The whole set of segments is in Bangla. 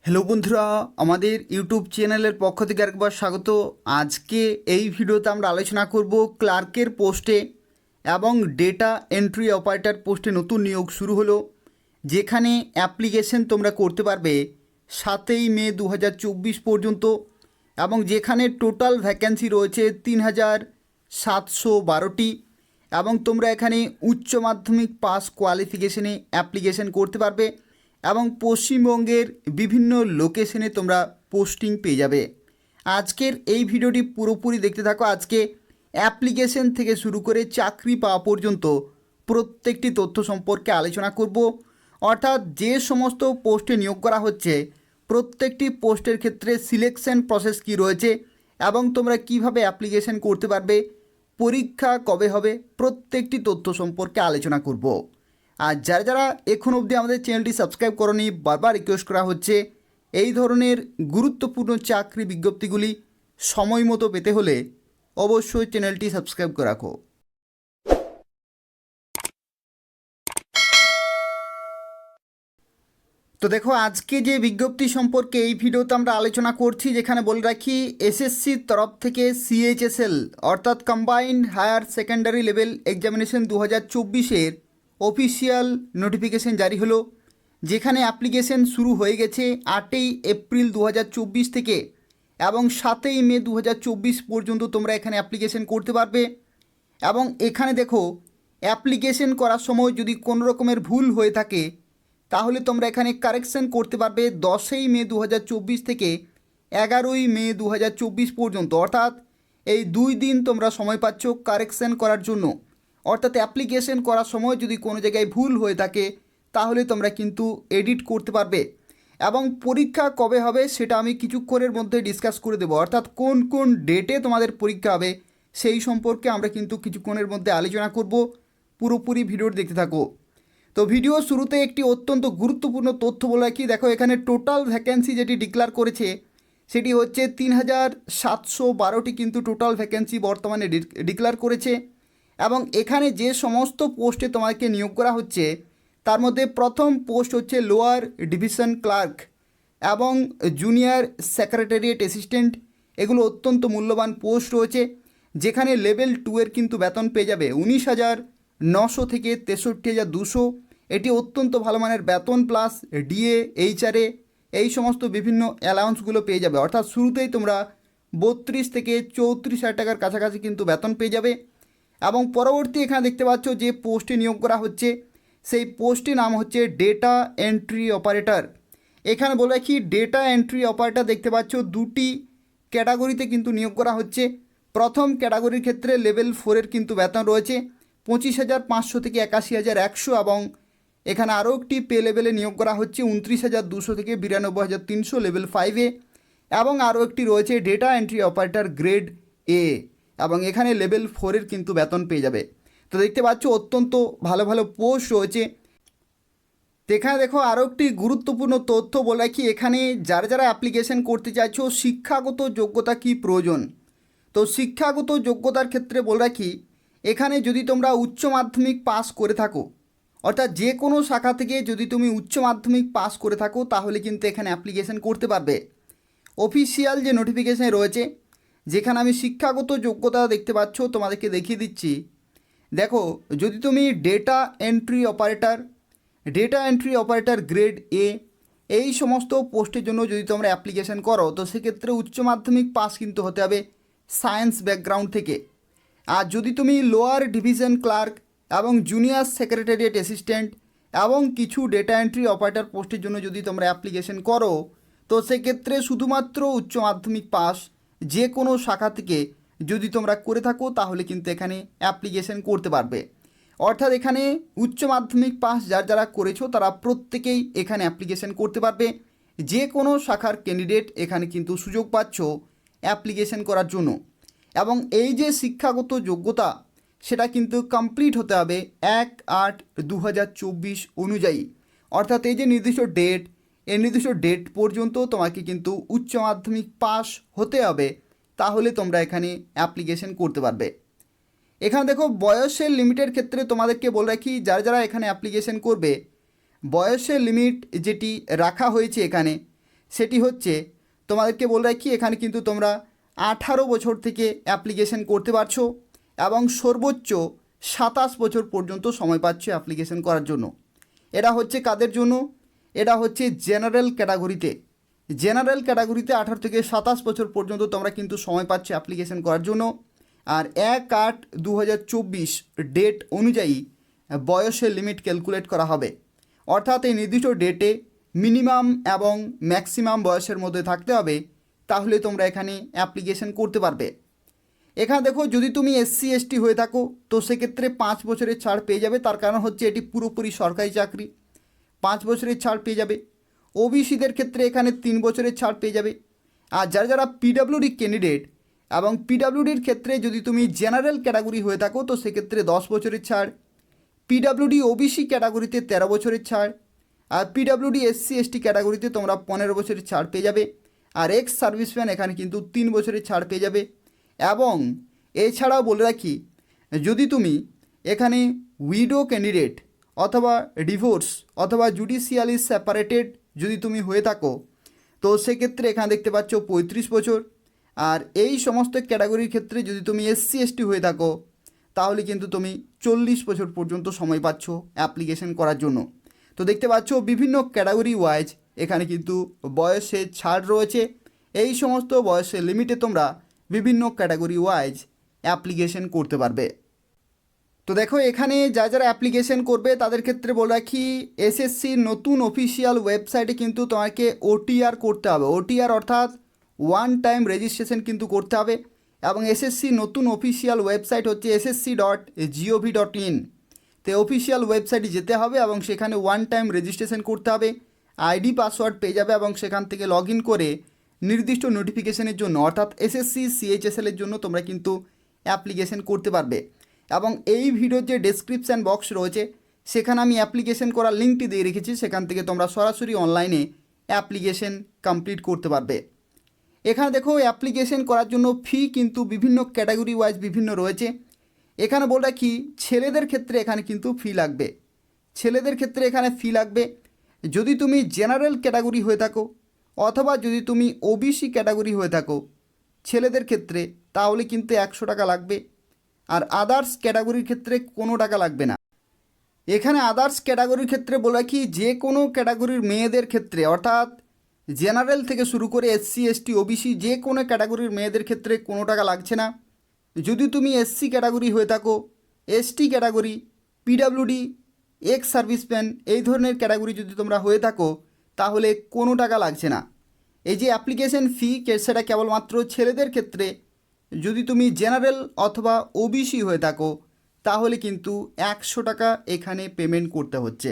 হ্যালো বন্ধুরা, আমাদের ইউটিউব চ্যানেলের পক্ষ থেকে একবার স্বাগত। আজকে এই ভিডিওতে আমরা আলোচনা করব ক্লার্কের পোস্টে এবং ডেটা এন্ট্রি অপারেটর পোস্টে নতুন নিয়োগ শুরু হলো, যেখানে অ্যাপ্লিকেশন তোমরা করতে পারবে 7 মে 2024 পর্যন্ত এবং যেখানে টোটাল ভ্যাকেন্সি রয়েছে 3712টি এবং তোমরা এখানে উচ্চ মাধ্যমিক পাস কোয়ালিফিকেশনে অ্যাপ্লিকেশন করতে পারবে এবং পশ্চিমবঙ্গের বিভিন্ন লোকেশনে তোমরা পোস্টিং পেয়ে যাবে। আজকের এই ভিডিওটি পুরোপুরি দেখতে থাকো। আজকে অ্যাপ্লিকেশন থেকে শুরু করে চাকরি পাওয়া পর্যন্ত প্রত্যেকটি তথ্য সম্পর্কে আলোচনা করব। অর্থাৎ যে সমস্ত পোস্টে নিয়োগ করা হচ্ছে প্রত্যেকটি পোস্টের ক্ষেত্রে সিলেকশন প্রসেস কী রয়েছে এবং তোমরা কিভাবে অ্যাপ্লিকেশন করতে পারবে, পরীক্ষা কবে হবে, প্রত্যেকটি তথ্য সম্পর্কে আলোচনা করব। আর যারা যারা এখন অবধি আমাদের চ্যানেলটি সাবস্ক্রাইব করনি, বারবার রিকোয়েস্ট করা হচ্ছে এই ধরনের গুরুত্বপূর্ণ চাকরি বিজ্ঞপ্তিগুলি সময় মতো পেতে হলে অবশ্যই চ্যানেলটি সাবস্ক্রাইব করে রাখো। তো দেখো, আজকে যে বিজ্ঞপ্তি সম্পর্কে এই ভিডিওতে আমরা আলোচনা করছি, যেখানে বলে রাখি এসএসসির তরফ থেকে সিএইচএসএল অর্থাৎ Combined higher secondary level Examination 2024-এর অফিসিয়াল নোটিফিকেশন জারি হলো, যেখানে অ্যাপ্লিকেশন শুরু হয়ে গেছে 8 এপ্রিল 2024 থেকে এবং 7 মে 2024 পর্যন্ত তোমরা এখানে অ্যাপ্লিকেশন করতে পারবে। এবং এখানে দেখো, অ্যাপ্লিকেশন করার সময় যদি কোনো রকমের ভুল হয়ে থাকে তাহলে তোমরা এখানে কারেকশন করতে পারবে 10 মে 2024 থেকে 11 মে 2024 পর্যন্ত। অর্থাৎ এই 2 দিন তোমরা সময় পাচ্ছ কারেকশন করার জন্য। অর্থাৎ অ্যাপ্লিকেশন করার সময় যদি কোনো জায়গায় ভুল হয়ে থাকে তাহলে তোমরা কিন্তু এডিট করতে পারবে। এবং পরীক্ষা কবে হবে সেটা আমি কিছুক্ষণের মধ্যে ডিসকাস করে দেবো। অর্থাৎ কোন কোন ডেটে তোমাদের পরীক্ষা হবে সেই সম্পর্কে আমরা কিন্তু কিছুক্ষণের মধ্যে আলোচনা করব। পুরোপুরি ভিডিওটি দেখতে থাকো। তো ভিডিও শুরুতে একটি অত্যন্ত গুরুত্বপূর্ণ তথ্য বলে রাখি। দেখো, এখানে টোটাল ভ্যাকেন্সি যেটি ডিক্লেয়ার করেছে সেটি হচ্ছে 3712টি কিন্তু টোটাল ভ্যাকেন্সি বর্তমানে ডিক্লেয়ার করেছে। এবং এখানে যে সমস্ত পোস্টে তোমাকে নিয়োগ করা হচ্ছে তার মধ্যে প্রথম পোস্ট হচ্ছে লোয়ার ডিভিশন ক্লার্ক এবং জুনিয়র সেক্রেটারিয়েট অ্যাসিস্ট্যান্ট। এগুলো অত্যন্ত মূল্যবান পোস্ট রয়েছে, যেখানে লেভেল 2 এর কিন্তু বেতন পেয়ে যাবে 19,900 থেকে 63,200। এটি অত্যন্ত ভালো মানের বেতন, প্লাস ডিএ, এইচআরএ এই সমস্ত বিভিন্ন অ্যালাউন্সগুলো পেয়ে যাবে। অর্থাৎ শুরুতেই তোমরা 32 থেকে 34,000 টাকার কাছাকাছি কিন্তু বেতন পেয়ে যাবে। এবং পরবর্তী এখানে দেখতে পাচ্ছ যে পোস্টে নিয়োগ করা হচ্ছে সেই পোস্টটির নাম হচ্ছে ডেটা এন্ট্রি অপারেটর। এখানে বলে রাখি, ডেটা এন্ট্রি অপারেটর দেখতে পাচ্ছ দুটি ক্যাটাগরিতে কিন্তু নিয়োগ করা হচ্ছে। প্রথম ক্যাটাগরির ক্ষেত্রে লেভেল 4-এর কিন্তু বেতন রয়েছে 25,500 থেকে 81,100 এবং এখানে আরও একটি পে লেভেলে নিয়োগ করা হচ্ছে 29,200 থেকে 92,300 লেভেল 5-এ। এবং আরও একটি রয়েছে data entry operator grade A এবং এখানে লেভেল 4-এর কিন্তু বেতন পেয়ে যাবে। তো দেখতে পাচ্ছ অত্যন্ত ভালো ভালো পোস্ট রয়েছে। তো এখানে দেখো আরও একটি গুরুত্বপূর্ণ তথ্য বলে রাখি, এখানে যারা যারা অ্যাপ্লিকেশন করতে চাইছো শিক্ষাগত যোগ্যতা কি প্রয়োজন। তো শিক্ষাগত যোগ্যতার ক্ষেত্রে বলে রাখি, এখানে যদি তোমরা উচ্চ মাধ্যমিক পাস করে থাকো, অর্থাৎ যে কোনো শাখা থেকে যদি তুমি উচ্চ মাধ্যমিক পাস করে থাকো তাহলে কিন্তু এখানে অ্যাপ্লিকেশন করতে পারবে। অফিসিয়াল যে নোটিফিকেশান রয়েছে, যেখানে আমি শিক্ষাগত যোগ্যতা দেখতে পাচ্ছ তোমাদেরকে দেখিয়ে দিচ্ছি। দেখো, যদি তুমি data entry operator grade A এই সমস্ত পোস্টের জন্য যদি তোমরা অ্যাপ্লিকেশন করো তো সেক্ষেত্রে উচ্চ মাধ্যমিক পাস কিন্তু হতে হবে সায়েন্স ব্যাকগ্রাউন্ড থেকে। আর যদি তুমি লোয়ার ডিভিশন ক্লার্ক এবং জুনিয়র সেক্রেটারিয়েট অ্যাসিস্ট্যান্ট এবং কিছু ডেটা এন্ট্রি অপারেটর পোস্টের জন্য যদি তোমরা অ্যাপ্লিকেশন করো তো সেক্ষেত্রে শুধুমাত্র উচ্চ মাধ্যমিক পাস যে কোনো শাখা থেকে যদি তোমরা করে থাকো তাহলে কিন্তু এখানে অ্যাপ্লিকেশন করতে পারবে। অর্থাৎ এখানে উচ্চ মাধ্যমিক পাস যারা করেছো তারা প্রত্যেকেই এখানে অ্যাপ্লিকেশন করতে পারবে। যে কোনো শাখার ক্যান্ডিডেট এখানে কিন্তু সুযোগ পাচ্ছ অ্যাপ্লিকেশন করার জন্য। এবং এই যে শিক্ষাগত যোগ্যতা সেটা কিন্তু কমপ্লিট হতে হবে 1/8/2024 অনুযায়ী। অর্থাৎ এই যে নির্দিষ্ট ডেট পর্যন্ত তোমাকে কিন্তু উচ্চ মাধ্যমিক পাস হতে হবে, তাহলে তোমরা এখানে অ্যাপ্লিকেশন করতে পারবে। এখানে দেখো, বয়সের লিমিটের ক্ষেত্রে তোমাদেরকে বলে রাখি, যারা যারা এখানে অ্যাপ্লিকেশন করবে বয়সের লিমিট যেটি রাখা হয়েছে এখানে সেটি হচ্ছে তোমাদেরকে বলে রাখি এখানে কিন্তু তোমরা 18 বছর থেকে অ্যাপ্লিকেশন করতে পারছো এবং সর্বোচ্চ 27 বছর পর্যন্ত সময় পাচ্ছ অ্যাপ্লিকেশন করার জন্য। এটা হচ্ছে কাদের জন্য? এটা হচ্ছে জেনারেল ক্যাটাগরিতে। জেনারেল ক্যাটাগরিতে 18 থেকে 27 বছর পর্যন্ত তোমরা কিন্তু সময় পাচ্ছ অ্যাপ্লিকেশন করার জন্য। আর 1/8/2024 ডেট অনুযায়ী বয়সের লিমিট ক্যালকুলেট করা হবে, অর্থাৎ এই নির্দিষ্ট ডেটে মিনিমাম এবং ম্যাক্সিমাম বয়সের মধ্যে থাকতে হবে, তাহলে তোমরা এখানে অ্যাপ্লিকেশন করতে পারবে। এখানে দেখো, যদি তুমি SC ST হয়ে থাকো তো সেক্ষেত্রে 5 বছরের ছাড় পেয়ে যাবে, তার কারণ হচ্ছে এটি পুরোপুরি সরকারি চাকরি, 5 বছরের ছাড় পেয়ে যাবে। ওবিসিদের ক্ষেত্রে এখানে 3 বছরের ছাড় পেয়ে যাবে। আর যারা পিডাব্লিউডি ক্যান্ডিডেট এবং পিডাব্লিউডির ক্ষেত্রে যদি তুমি জেনারেল ক্যাটাগরি হয়ে থাকো তো সেক্ষেত্রে 10 বছরের ছাড়, পিডাব্লিউডি ওবিসি ক্যাটাগরিতে 13 বছরের ছাড়, আর পিডাব্লিউডি SC ST ক্যাটাগরিতে তোমরা 15 বছরের ছাড় পেয়ে যাবে। আর এক্স সার্ভিসম্যান এখানে কিন্তু 3 বছরের ছাড় পেয়ে যাবে। এবং এছাড়াও বলে রাখি, যদি তুমি এখানে উইডো ক্যান্ডিডেট অথবা ডিভোর্স অথবা জুডিশিয়ালি সেপারেটেড যদি তুমি হয়ে থাকো তো সেক্ষেত্রে এখানে দেখতে পাচ্ছ 35 বছর। আর এই সমস্ত ক্যাটাগরির ক্ষেত্রে যদি তুমি SC ST হয়ে থাকো তাহলে কিন্তু তুমি 40 বছর পর্যন্ত সময় পাচ্ছ অ্যাপ্লিকেশন করার জন্য। তো দেখতে পাচ্ছ বিভিন্ন ক্যাটাগরি ওয়াইজ এখানে কিন্তু বয়সের ছাড় রয়েছে। এই সমস্ত বয়সের লিমিটে তোমরা বিভিন্ন ক্যাটাগরি ওয়াইজ অ্যাপ্লিকেশন করতে পারবে। তো দেখো, এখানে যারা অ্যাপ্লিকেশন করবে তাদের ক্ষেত্রে বলে রাখি, এসএসসির নতুন অফিসিয়াল ওয়েবসাইটে কিন্তু তোমাকে OTR করতে হবে। OTR অর্থাৎ ওয়ান টাইম রেজিস্ট্রেশন কিন্তু করতে হবে। এবং এসএসসি নতুন অফিসিয়াল ওয়েবসাইট হচ্ছে ssc.gov.in। তো অফিসিয়াল ওয়েবসাইটে যেতে হবে এবং সেখানে ওয়ান টাইম রেজিস্ট্রেশন করতে হবে, আইডি পাসওয়ার্ড পেয়ে যাবে এবং সেখান থেকে লগ ইন করে নির্দিষ্ট নোটিফিকেশনের জন্য অর্থাৎ এসএসসি CHSL-এর জন্য তোমরা কিন্তু অ্যাপ্লিকেশন করতে পারবে। এবং এই ভিডিওর যে ডেসক্রিপশান বক্স রয়েছে সেখানে আমি অ্যাপ্লিকেশন করার লিঙ্কটি দিয়ে রেখেছি, সেখান থেকে তোমরা সরাসরি অনলাইনে অ্যাপ্লিকেশন কমপ্লিট করতে পারবে। এখানে দেখো, অ্যাপ্লিকেশন করার জন্য ফি কিন্তু বিভিন্ন ক্যাটাগরি ওয়াইজ বিভিন্ন রয়েছে। এখানে বলে রাখি, ছেলেদের ক্ষেত্রে এখানে কিন্তু ফি লাগবে। ছেলেদের ক্ষেত্রে এখানে ফি লাগবে যদি তুমি জেনারেল ক্যাটাগরি হয়ে থাকো অথবা যদি তুমি ওবিসি ক্যাটাগরি হয়ে থাকো ছেলেদের ক্ষেত্রে, তাহলে কিন্তু 100 টাকা লাগবে। আর আদার্স ক্যাটাগরির ক্ষেত্রে কোনো টাকা লাগবে না। এখানে আদার্স ক্যাটাগরির ক্ষেত্রে বলে রাখি, যে কোনো ক্যাটাগরির মেয়েদের ক্ষেত্রে অর্থাৎ জেনারেল থেকে শুরু করে SC ST OBC যে কোনো ক্যাটাগরির মেয়েদের ক্ষেত্রে কোনো টাকা লাগছে না। যদি তুমি SC ক্যাটাগরি হয়ে থাকো, ST category, PWD, ex serviceman এই ধরনের ক্যাটাগরি যদি তোমরা হয়ে থাকো তাহলে কোনো টাকা লাগছে না। এই যে অ্যাপ্লিকেশন ফি সেটা কেবলমাত্র ছেলেদের ক্ষেত্রে। যদি তুমি জেনারেল অথবা OBC হয়ে থাকো তাহলে কিন্তু 100 টাকা এখানে পেমেন্ট করতে হচ্ছে।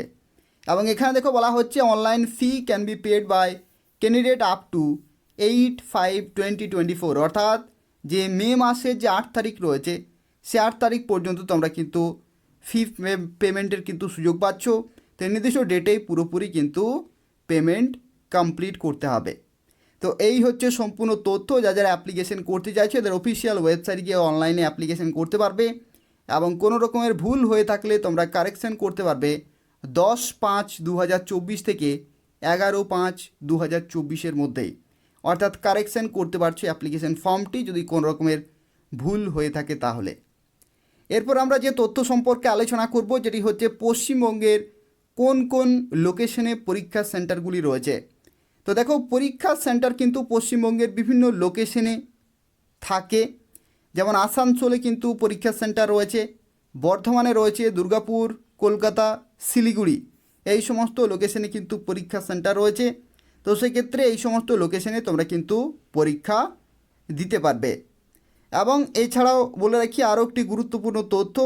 এবং এখানে দেখো বলা হচ্ছে, online fee can be paid by candidate up to 8/5/2024, অর্থাৎ যে মে মাসের যে 8 তারিখ রয়েছে সে 8 তারিখ পর্যন্ত তোমরা কিন্তু ফি পেমেন্টের কিন্তু সুযোগ পাচ্ছ। তো নির্দিষ্ট ডেটেই পুরোপুরি কিন্তু পেমেন্ট কমপ্লিট করতে হবে। তো এই হচ্ছে সম্পূর্ণ তথ্য। যারা অ্যাপ্লিকেশন করতে চাইছে এদের অফিসিয়াল ওয়েবসাইটে গিয়ে অনলাইনে অ্যাপ্লিকেশন করতে পারবে। এবং কোনো রকমের ভুল হয়ে থাকলে তোমরা কারেকশান করতে পারবে 10/5/2024 থেকে 11/5/2024 মধ্যেই, অর্থাৎ কারেকশান করতে পারছো অ্যাপ্লিকেশন ফর্মটি যদি কোনো রকমের ভুল হয়ে থাকে তাহলে। এরপর আমরা যে তথ্য সম্পর্কে আলোচনা করব যেটি হচ্ছে পশ্চিমবঙ্গের কোন কোন লোকেশনে পরীক্ষা সেন্টারগুলি রয়েছে। তো দেখো, পরীক্ষা সেন্টার কিন্তু পশ্চিমবঙ্গের বিভিন্ন লোকেশনে থাকে। যেমন আসানসোলে কিন্তু পরীক্ষা সেন্টার রয়েছে, বর্ধমানে রয়েছে, দুর্গাপুর, কলকাতা, শিলিগুড়ি এই সমস্ত লোকেশনে কিন্তু পরীক্ষা সেন্টার রয়েছে। তো সেক্ষেত্রে এই সমস্ত লোকেশনে তোমরা কিন্তু পরীক্ষা দিতে পারবে। এবং এছাড়াও বলে রাখি আরও একটি গুরুত্বপূর্ণ তথ্য,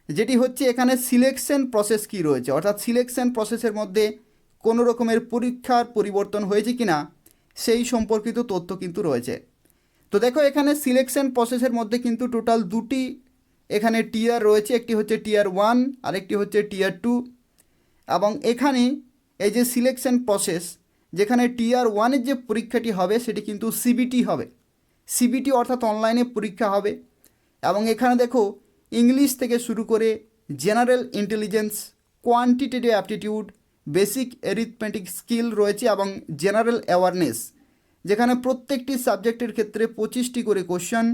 যেটি হচ্ছে এখানে সিলেকশন প্রসেস কী রয়েছে, অর্থাৎ সিলেকশন প্রসেসের মধ্যে কোনো রকমের পরীক্ষার পরিবর্তন হয়েছে কি না সেই সম্পর্কিত তথ্য কিন্তু রয়েছে। তো দেখো, এখানে সিলেকশন প্রসেসের মধ্যে কিন্তু টোটাল দুটি এখানে টিয়ার রয়েছে, একটি হচ্ছে টিয়ার 1 আর একটি হচ্ছে টিয়ার 2। এবং এখানে এই যে সিলেকশন প্রসেস, যেখানে টিয়ার 1-এর যে পরীক্ষাটি হবে সেটি কিন্তু CBT হবে। CBT অর্থাৎ অনলাইনে পরীক্ষা হবে। এবং এখানে দেখো, ইংলিশ থেকে শুরু করে general intelligence, quantitative aptitude, basic arithmetic skill রয়েছে এবং জেনারেল অ্যাওয়ারনেস, যেখানে প্রত্যেকটি সাবজেক্টের ক্ষেত্রে 25টি করে কোশ্চেন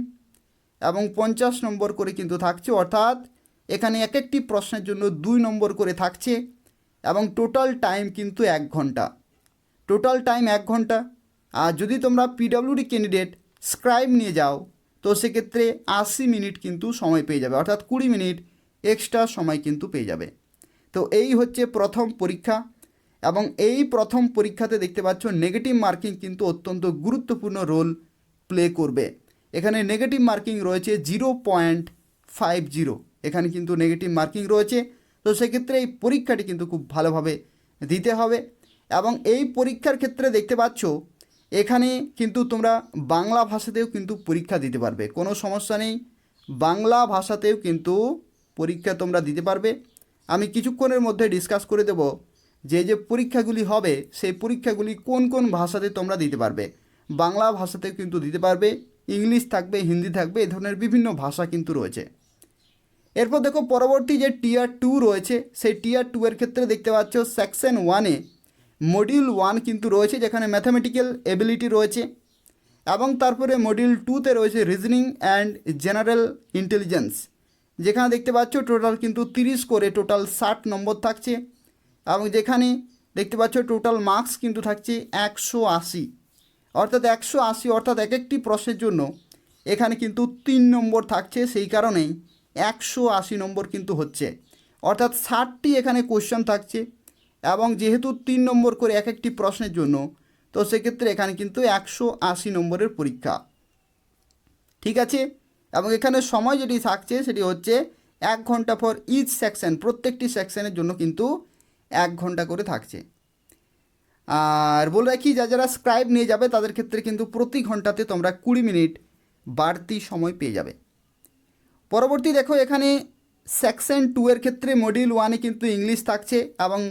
এবং 50 নম্বর করে কিন্তু থাকছে, অর্থাৎ এখানে এক একটি প্রশ্নের জন্য 2 নম্বর করে থাকছে এবং টোটাল টাইম কিন্তু 1 ঘন্টা। টোটাল টাইম 1 ঘন্টা। আর যদি তোমরা পিডব্লিউডি ক্যান্ডিডেট স্ক্রাইব নিয়ে যাও তো সেক্ষেত্রে 80 মিনিট কিন্তু সময় পেয়ে যাবে, অর্থাৎ 20 মিনিট এক্সট্রা সময় কিন্তু পেয়ে যাবে। তো এই হচ্ছে প্রথম পরীক্ষা এবং এই প্রথম পরীক্ষাতে দেখতে পাচ্ছ নেগেটিভ মার্কিং কিন্তু অত্যন্ত গুরুত্বপূর্ণ রোল প্লে করবে। এখানে নেগেটিভ মার্কিং রয়েছে 0.50, এখানে কিন্তু নেগেটিভ মার্কিং রয়েছে। তো সেক্ষেত্রে এই পরীক্ষাটি কিন্তু খুব ভালোভাবে দিতে হবে এবং এই পরীক্ষার ক্ষেত্রে দেখতে পাচ্ছ এখানে কিন্তু তোমরা বাংলা ভাষাতেও কিন্তু পরীক্ষা দিতে পারবে, কোনো সমস্যা নেই। বাংলা ভাষাতেও কিন্তু পরীক্ষা তোমরা দিতে পারবে। আমি কিছুক্ষণের মধ্যে ডিসকাস করে দেব যে পরীক্ষাগুলি হবে সেই পরীক্ষাগুলি কোন কোন ভাষাতে তোমরা দিতে পারবে। বাংলা ভাষাতেও কিন্তু দিতে পারবে, ইংলিশ থাকবে, হিন্দি থাকবে, এই ধরনের বিভিন্ন ভাষা কিন্তু রয়েছে। এরপর দেখো পরবর্তী যে টিয়ার 2 রয়েছে, সেই টিয়ার 2 এর ক্ষেত্রে দেখতে পাচ্ছ সেকশন 1-এ মডিউল 1 কিন্তু রয়েছে, যেখানে ম্যাথামেটিক্যাল এবিলিটি রয়েছে এবং তারপরে মডিউল 2-তে রয়েছে রিজনিং অ্যান্ড জেনারেল ইন্টেলিজেন্স, যেখানে দেখতে পাচ্ছ টোটাল কিন্তু 30 করে টোটাল 60 নম্বর থাকছে এবং যেখানে দেখতে পাচ্ছ টোটাল মার্কস কিন্তু থাকছে 180, অর্থাৎ 180, অর্থাৎ এক একটি প্রশ্নের জন্য এখানে কিন্তু 3 নম্বর থাকছে, সেই কারণেই 180 নম্বর কিন্তু হচ্ছে, অর্থাৎ 60টি এখানে কোশ্চেন থাকছে এবং যেহেতু 3 নম্বর করে এক একটি প্রশ্নের জন্য, তো সেক্ষেত্রে এখানে কিন্তু 180 নম্বরের পরীক্ষা। ঠিক আছে, এবং এখানে সময় যেটি থাকছে সেটি হচ্ছে 1 ঘন্টা ফর ইচ সেকশন, প্রত্যেকটি সেকশনের জন্য কিন্তু 1 ঘন্টা করে থাকছে। আর বলে রাখি যারা স্ক্রাইব নিয়ে যাবে তাদের ক্ষেত্রে কিন্তু প্রতি ঘন্টাতে তোমরা 20 মিনিট বাড়তি সময় পেয়ে যাবে। পরবর্তী দেখো এখানে সেকশন 2 এর ক্ষেত্রে মডিউল 1-এ কিন্তু ইংলিশ থাকছে এবং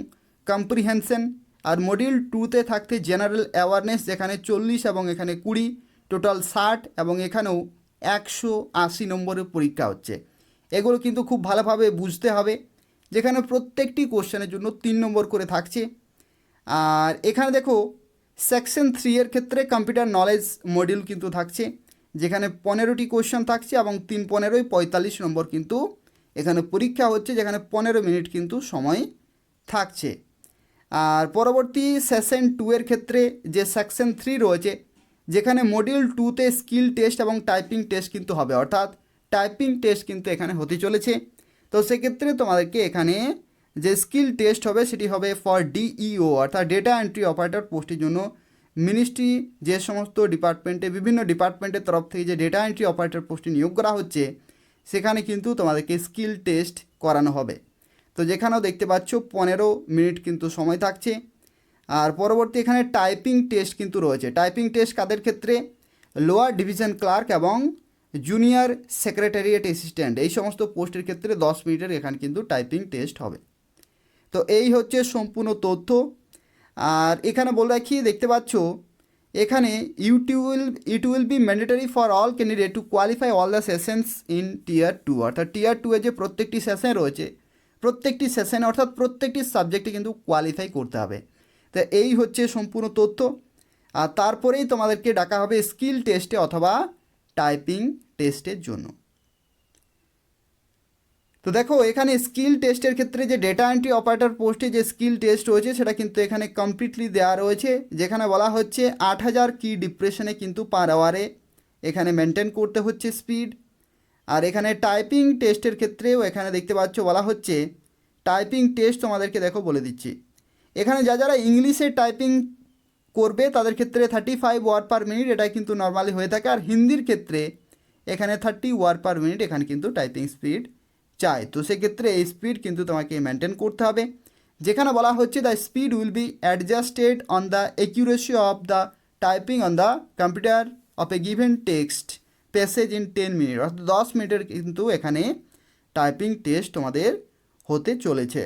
কম্প্রিহেনশন, আর মডিউল 2-তে থাকছে জেনারেল অ্যাওয়ারনেস, যেখানে 40 এবং এখানে 20, টোটাল 60 এবং এখানেও 180 নম্বরের পরীক্ষা হচ্ছে। এগুলো কিন্তু খুব ভালোভাবে বুঝতে হবে, যেখানে প্রত্যেকটি কোশ্চেনের জন্য 3 নম্বর করে থাকছে। আর এখানে দেখো সেকশন 3 এর ক্ষেত্রে কম্পিউটার নলেজ মডিউল কিন্তু থাকছে, যেখানে 15টি কোশ্চেন থাকছে এবং 3-15 45 নম্বর কিন্তু এখানে পরীক্ষা হচ্ছে, যেখানে 15 মিনিট কিন্তু সময় থাকছে। আর পরবর্তী সেশন 2 এর ক্ষেত্রে যে সেকশন 3 রয়েছে, যেখানে মডিউল 2-তে স্কিল টেস্ট এবং টাইপিং টেস্ট কিন্তু হবে, অর্থাৎ টাইপিং টেস্ট কিন্তু এখানে হতে চলেছে। তো সেক্ষেত্রে তোমাদেরকে এখানে যে স্কিল টেস্ট হবে সেটি হবে ফর ডিইও, অর্থাৎ ডেটা এন্ট্রি অপারেটর পোস্টের জন্য মিনিস্ট্রি যে সমস্ত ডিপার্টমেন্টে, বিভিন্ন ডিপার্টমেন্টের তরফ থেকে যে ডেটা এন্ট্রি অপারেটর পোস্টে নিয়োগ করা হচ্ছে, সেখানে কিন্তু তোমাদেরকে স্কিল টেস্ট করানো হবে। তো যেখানেও দেখতে পাচ্ছ 15 মিনিট কিন্তু সময় থাকছে। আর পরবর্তী এখানে টাইপিং টেস্ট কিন্তু রয়েছে। টাইপিং টেস্ট কাদের ক্ষেত্রে? লোয়ার ডিভিশন ক্লার্ক এবং জুনিয়র সেক্রেটারিয়েট অ্যাসিস্ট্যান্ট, এই সমস্ত পোস্টের ক্ষেত্রে 10 মিনিটের এখানে কিন্তু টাইপিং টেস্ট হবে। তো এই হচ্ছে সম্পূর্ণ তথ্য। আর এখানে বলে রাখি, দেখতে পাচ্ছ এখানে it will be mandatory for all candidate to qualify all the sessions in tier 2, অর্থাৎ টিয়ার 2-এ যে প্রত্যেকটি সেশন রয়েছে, প্রত্যেকটি সেশনে অর্থাৎ প্রত্যেকটি সাবজেক্টে কিন্তু কোয়ালিফাই করতে হবে। তো এই হচ্ছে সম্পূর্ণ তথ্য। আর তারপরেই তোমাদেরকে ডাকা হবে স্কিল টেস্টে অথবা টাইপিং টেস্টের জন্য। তো দেখো এখানে স্কিল টেস্টের ক্ষেত্রে যে ডেটা এন্ট্রি অপারেটর পোস্টে যে স্কিল টেস্ট রয়েছে সেটা কিন্তু এখানে কমপ্লিটলি দেওয়া রয়েছে, যেখানে বলা হচ্ছে 8000 কি ডিপ্রেশনে কিন্তু পার আওয়ারে এখানে মেনটেন করতে হচ্ছে স্পিড। আর এখানে টাইপিং টেস্টের ক্ষেত্রেও এখানে দেখতে পাচ্ছ বলা হচ্ছে টাইপিং টেস্ট তোমাদেরকে দেখো বলে দিচ্ছি, এখানে যারা ইংলিশে টাইপিং করবে তাদের ক্ষেত্রে 35 ওয়ার্ড পার মিনিট, এটা কিন্তু নর্মালি হয়ে থাকে। আর হিন্দির ক্ষেত্রে এখানে 30 ওয়ার্ড পার মিনিট এখানে কিন্তু টাইপিং স্পিড চাই। তো সেক্ষেত্রে এই স্পিড কিন্তু তোমাকে মেনটেন করতে হবে, যেখানে বলা হচ্ছে the speed will be adjusted on the accuracy of the typing on the computer of a given text passage in 10 minute, অর্থাৎ 10 মিনিটের কিন্তু এখানে টাইপিং টেস্ট তোমাদের হতে চলেছে।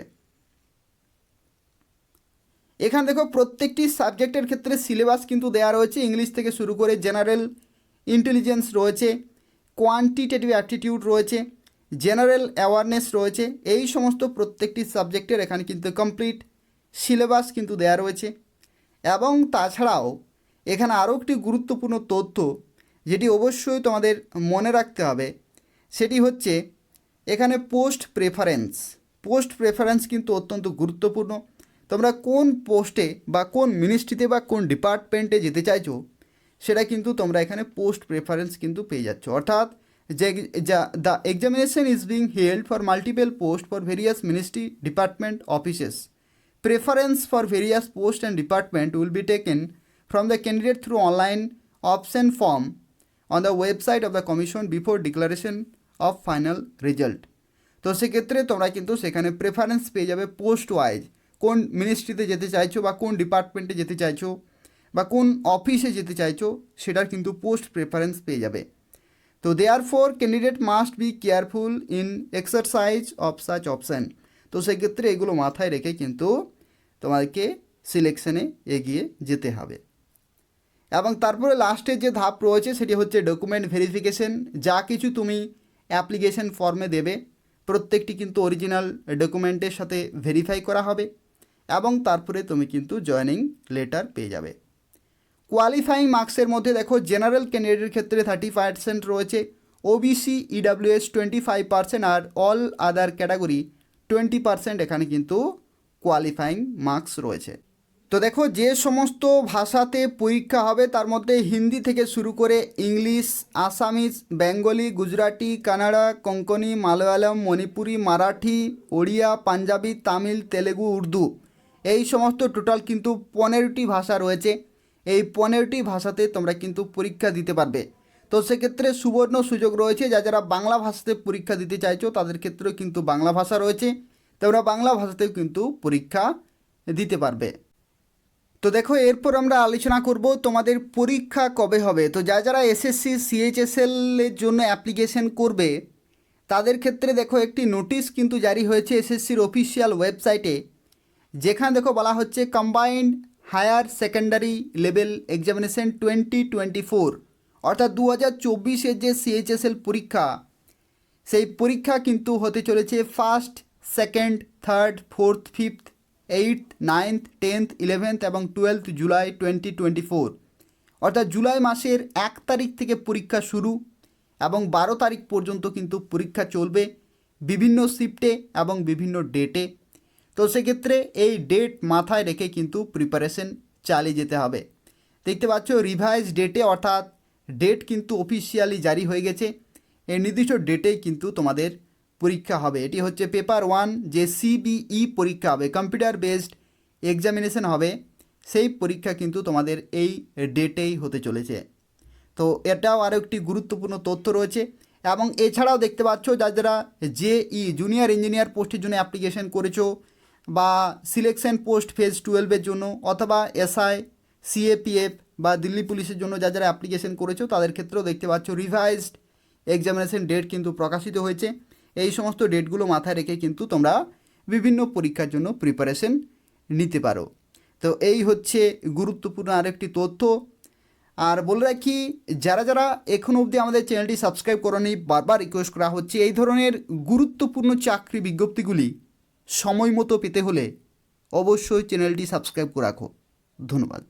এখানে দেখো প্রত্যেকটি সাবজেক্টের ক্ষেত্রে সিলেবাস কিন্তু দেওয়া রয়েছে, ইংলিশ থেকে শুরু করে জেনারেল ইন্টেলিজেন্স রয়েছে, কোয়ান্টিটেটিভ অ্যাপটিটিউড রয়েছে, জেনারেল অ্যাওয়ারনেস রয়েছে, এই সমস্ত প্রত্যেকটি সাবজেক্টের এখানে কিন্তু কমপ্লিট সিলেবাস কিন্তু দেয়া রয়েছে। এবং তাছাড়াও এখানে আরও একটি গুরুত্বপূর্ণ তথ্য যেটি অবশ্যই তোমাদের মনে রাখতে হবে, সেটি হচ্ছে এখানে পোস্ট প্রেফারেন্স কিন্তু অত্যন্ত গুরুত্বপূর্ণ। তোমরা কোন পোস্টে বা কোন মিনিস্ট্রিতে বা কোন ডিপার্টমেন্টে যেতে চাইছো সেটা কিন্তু তোমরা এখানে পোস্ট প্রেফারেন্স কিন্তু পেয়ে যাচ্ছ। অর্থাৎ যে the examination is being held for multiple post for various ministry department offices. Preference for various posts and department will be taken from the candidate through online option form on the website of the commission before declaration of final result. তো সেক্ষেত্রে তোমরা কিন্তু সেখানে প্রেফারেন্স পেয়ে যাবে পোস্ট ওয়াইজ, কোন মিনিস্ট্রিতে যেতে চাইছো বা কোন ডিপার্টমেন্টে যেতে চাইছো বা কোন অফিসে যেতে চাইছো সেটার কিন্তু পোস্ট প্রেফারেন্স পেয়ে যাবে। তো therefore candidate must be careful in exercise of such option. তো সেক্ষেত্রে এগুলো মাথায় রেখে কিন্তু তোমাদেরকে সিলেকশনে এগিয়ে যেতে হবে। এবং তারপরে লাস্টের যে ধাপ রয়েছে সেটি হচ্ছে ডকুমেন্ট ভেরিফিকেশন। যা কিছু তুমি অ্যাপ্লিকেশন ফর্মে দেবে প্রত্যেকটি কিন্তু অরিজিনাল ডকুমেন্টের সাথে ভেরিফাই করা হবে এবং তারপরে তুমি কিন্তু জয়েনিং লেটার পেয়ে যাবে। কোয়ালিফাইং মার্কসের মধ্যে দেখো জেনারেল ক্যান্ডিডেটের ক্ষেত্রে 30% রয়েছে, ওবিসি ইডাব্লিউএস 25% আর অল আদার ক্যাটাগরি 20% এখানে কিন্তু কোয়ালিফাইং মার্কস রয়েছে। তো দেখো যে সমস্ত ভাষাতে পরীক্ষা হবে তার মধ্যে হিন্দি থেকে শুরু করে English, Assamese, Bengali, Gujarati, Kannada, Konkani, Malayalam, Manipuri, Marathi, Odia, Punjabi, Tamil, Telugu, Urdu, এই সমস্ত টোটাল কিন্তু 15টি ভাষা রয়েছে। এই 15টি ভাষাতে তোমরা কিন্তু পরীক্ষা দিতে পারবে। তো সেক্ষেত্রে সুবর্ণ সুযোগ রয়েছে, যারা বাংলা ভাষাতে পরীক্ষা দিতে চাইছো তাদের ক্ষেত্রেও কিন্তু বাংলা ভাষা রয়েছে, তোমরা বাংলা ভাষাতেও কিন্তু পরীক্ষা দিতে পারবে। তো দেখো এরপর আমরা আলোচনা করব তোমাদের পরীক্ষা কবে হবে। তো যারা এসএসসি সিএইচএসএল এর জন্য অ্যাপ্লিকেশন করবে তাদের ক্ষেত্রে দেখো একটি নোটিশ কিন্তু জারি হয়েছে এসএসসির অফিসিয়াল ওয়েবসাইটে, যেখানে দেখো বলা হচ্ছে combined higher secondary level examination 2024, অর্থাৎ 2024-এর যে সিএইচএসএল পরীক্ষা সেই পরীক্ষা কিন্তু হতে চলেছে 1st, 2nd, 3rd, 4th, 5th, 8th, 9th, 10th, 11th এবং 12th জুলাই 2024, অর্থাৎ জুলাই মাসের 1 তারিখ থেকে পরীক্ষা শুরু এবং 12 তারিখ পর্যন্ত কিন্তু পরীক্ষা চলবে বিভিন্ন শিফটে এবং বিভিন্ন ডেটে। তো সেক্ষেত্রে এই ডেট মাথায় রেখে কিন্তু প্রিপারেশন চালিয়ে যেতে হবে। দেখতে পাচ্ছ রিভাইজ ডেটে, অর্থাৎ ডেট কিন্তু অফিসিয়ালি জারি হয়ে গেছে, এই নির্দিষ্ট ডেটেই কিন্তু তোমাদের পরীক্ষা হবে। এটি হচ্ছে পেপার 1, যে সিবিই পরীক্ষা হবে, কম্পিউটার বেসড এক্সামিনেশন হবে, সেই পরীক্ষা কিন্তু তোমাদের এই ডেটেই হতে চলেছে। তো এটাও আরও একটি গুরুত্বপূর্ণ তথ্য রয়েছে। এবং এছাড়াও দেখতে পাচ্ছ যারা জেই জুনিয়র ইঞ্জিনিয়ার পোস্টের জন্য অ্যাপ্লিকেশন করেছো বা সিলেকশন পোস্ট ফেজ 12-এর জন্য অথবা এসআই, সিএপিএফ বা দিল্লি পুলিশের জন্য যারা অ্যাপ্লিকেশন করেছো তাদের ক্ষেত্রেও দেখতে পাচ্ছ রিভাইজড এক্সামিনেশন ডেট কিন্তু প্রকাশিত হয়েছে। এই সমস্ত ডেটগুলো মাথায় রেখে কিন্তু তোমরা বিভিন্ন পরীক্ষার জন্য প্রিপারেশন নিতে পারো। তো এই হচ্ছে গুরুত্বপূর্ণ আরেকটি তথ্য। আর বলে রাখি যারা এখনও অবধি আমাদের চ্যানেলটি সাবস্ক্রাইব করোনি, বারবার রিকোয়েস্ট করা হচ্ছে এই ধরনের গুরুত্বপূর্ণ চাকরি বিজ্ঞপ্তিগুলি সময় মতো পেতে হলে অবশ্যই চ্যানেলটি সাবস্ক্রাইব করে রাখো। ধন্যবাদ।